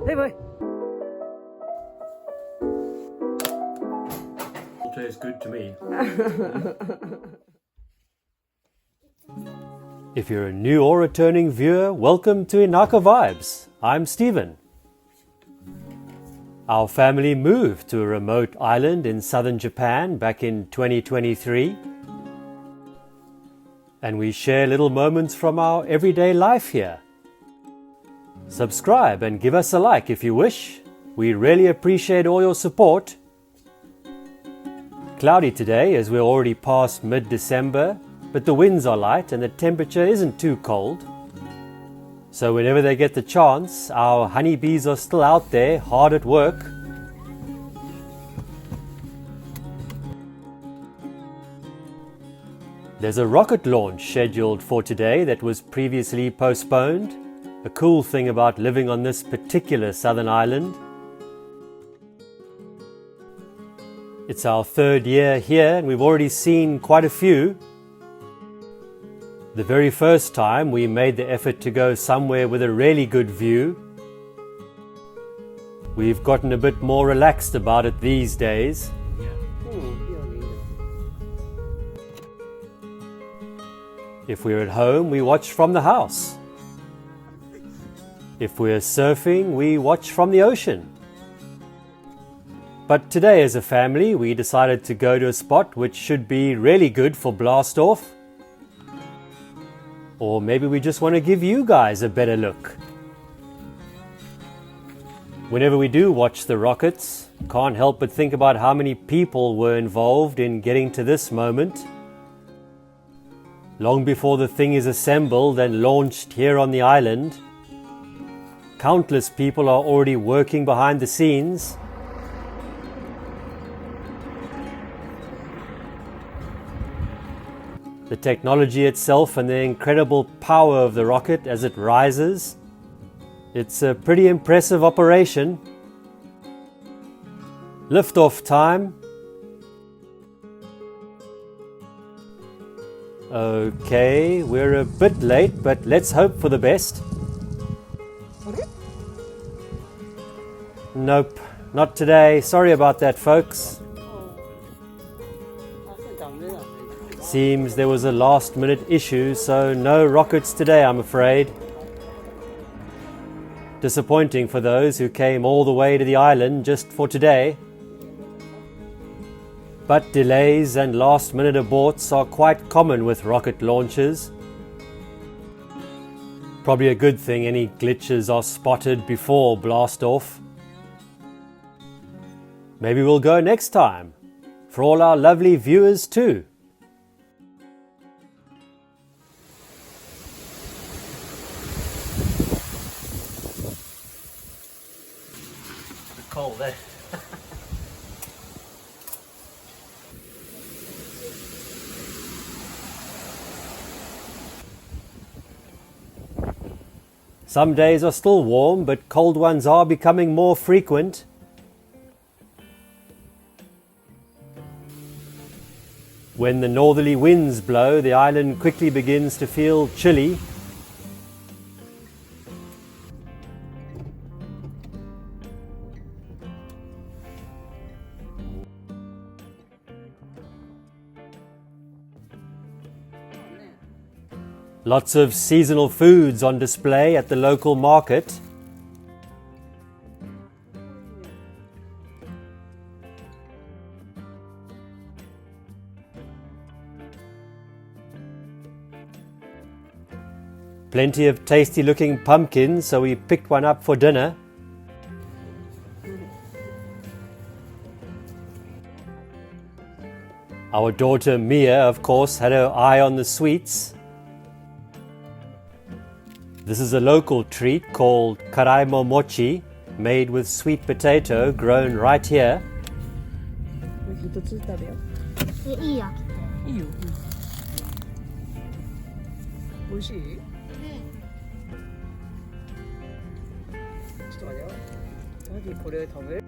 Hey boy. Tastes good to me. If you're a new or returning viewer, welcome to Inaka Vibes. I'm Stephen. Our family moved to a remote island in southern Japan back in 2023. And we share little moments from our everyday life here. Subscribe and give us a like if you wish. We really appreciate all your support. Cloudy today as we're already past mid-December, but the winds are light and the temperature isn't too cold. So whenever they get the chance, our honeybees are still out there hard at work. There's a rocket launch scheduled for today that was previously postponed. A cool thing about living on this particular southern island. It's our third year here and we've already seen quite a few. The very first time we made the effort to go somewhere with a really good view. We've gotten a bit more relaxed about it these days. If we're at home, we watch from the house. If we're surfing, we watch from the ocean. But today as a family, we decided to go to a spot which should be really good for blast off. Or maybe we just want to give you guys a better look. Whenever we do watch the rockets, can't help but think about how many people were involved in getting to this moment. Long before the thing is assembled and launched here on the island, countless people are already working behind the scenes. The technology itself and the incredible power of the rocket as it rises. It's a pretty impressive operation. Liftoff time. Okay, we're a bit late, but let's hope for the best. Nope, not today. Sorry about that, folks. Seems there was a last-minute issue, so no rockets today, I'm afraid. Disappointing for those who came all the way to the island just for today. But delays and last-minute aborts are quite common with rocket launches. Probably a good thing any glitches are spotted before blast-off. Maybe we'll go next time, for all our lovely viewers too. Cold, eh? Some days are still warm, but cold ones are becoming more frequent. When the northerly winds blow, the island quickly begins to feel chilly. Lots of seasonal foods on display at the local market. Plenty of tasty looking pumpkins, so we picked one up for dinner. Our daughter Mia, of course, had her eye on the sweets. This is a local treat called karaimo mochi, made with sweet potato grown right here. 一つ食べよう。いいよ。いいよ。美味しい？ちょっと待ってよ。何これ食べる？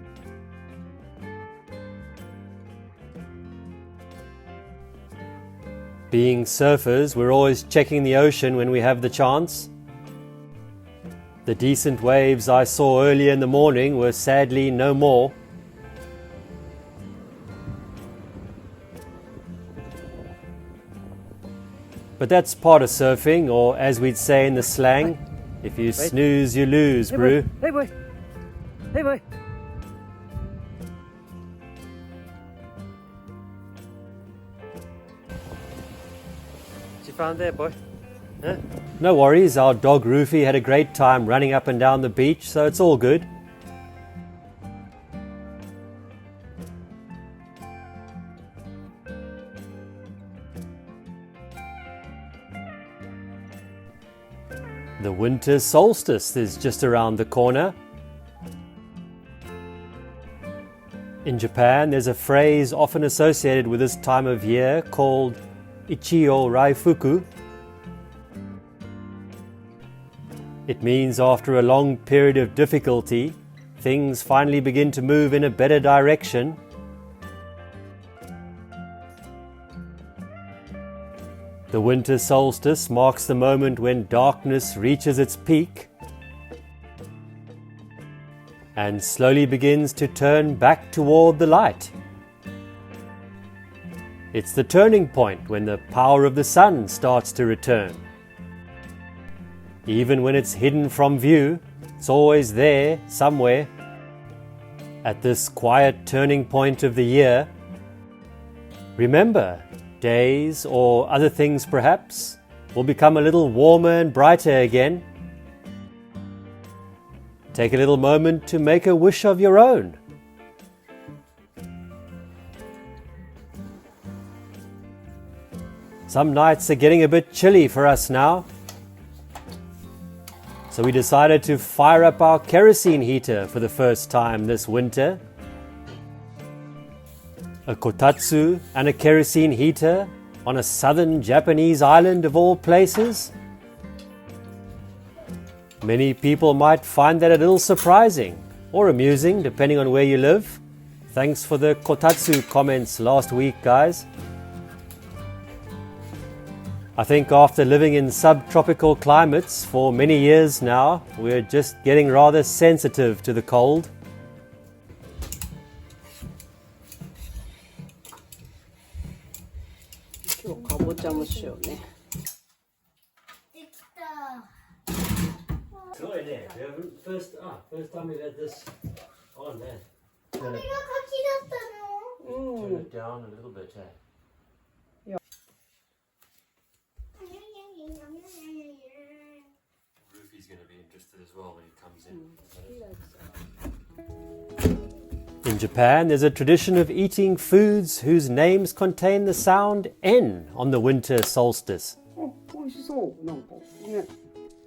Being surfers, we're always checking the ocean when we have the chance. The decent waves I saw earlier in the morning were sadly no more. But that's part of surfing, or as we'd say in the slang, if you snooze, you lose, brew. Hey boy! Hey boy! What you found there, boy? Huh? No worries, our dog Rufy had a great time running up and down the beach, so it's all good. The winter solstice is just around the corner. In Japan, there's a phrase often associated with this time of year called Ichiyo Raifuku. It means after a long period of difficulty, things finally begin to move in a better direction. The winter solstice marks the moment when darkness reaches its peak and slowly begins to turn back toward the light. It's the turning point when the power of the sun starts to return. Even when it's hidden from view, it's always there somewhere. At this quiet turning point of the year, remember, days or other things perhaps will become a little warmer and brighter again. Take a little moment to make a wish of your own. Some nights are getting a bit chilly for us now, so we decided to fire up our kerosene heater for the first time this winter. A kotatsu and a kerosene heater on a southern Japanese island of all places? Many people might find that a little surprising or amusing depending on where you live. Thanks for the kotatsu comments last week, guys. I think after living in subtropical climates for many years now, we're just getting rather sensitive to the cold. First time we've had this on there. Turn it down a little bit. Rufy's going to be interested as well when he comes in. In Japan, there's a tradition of eating foods whose names contain the sound N on the winter solstice.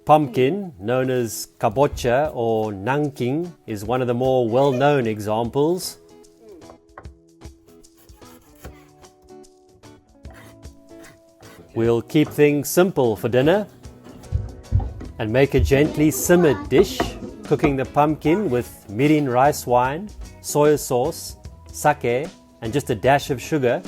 Pumpkin, known as kabocha or nanking, is one of the more well-known examples. We'll keep things simple for dinner and make a gently simmered dish, cooking the pumpkin with mirin rice wine, soy sauce, sake, and just a dash of sugar.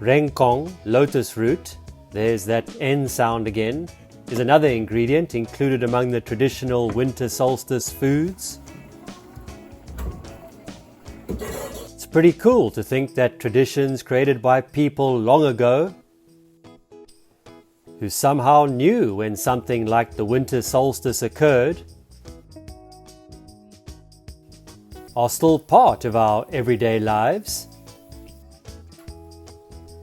Renkong, lotus root, there's that N sound again, is another ingredient included among the traditional winter solstice foods. It's pretty cool to think that traditions created by people long ago, who somehow knew when something like the winter solstice occurred, are still part of our everyday lives.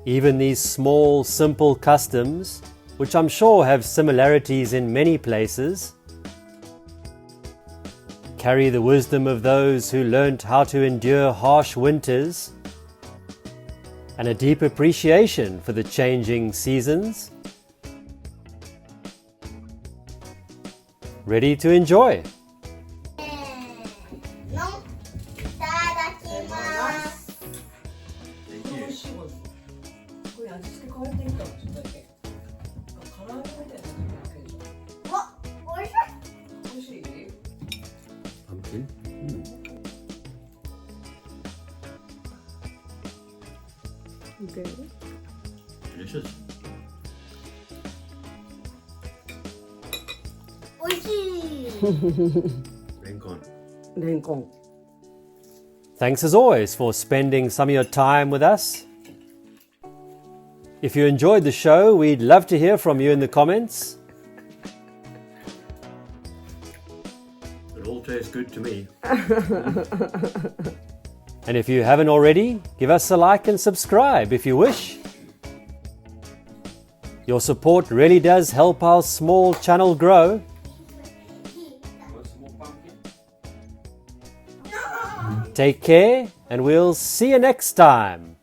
Even these small, simple customs, which I'm sure have similarities in many places, carry the wisdom of those who learnt how to endure harsh winters and a deep appreciation for the changing seasons. Ready to enjoy? Pumpkin. Okay. Delicious. レンコン Thanks as always for spending some of your time with us. If you enjoyed the show, we'd love to hear from you in the comments. It all tastes good to me. And if you haven't already, give us a like and subscribe if you wish. Your support really does help our small channel grow. Take care, and we'll see you next time.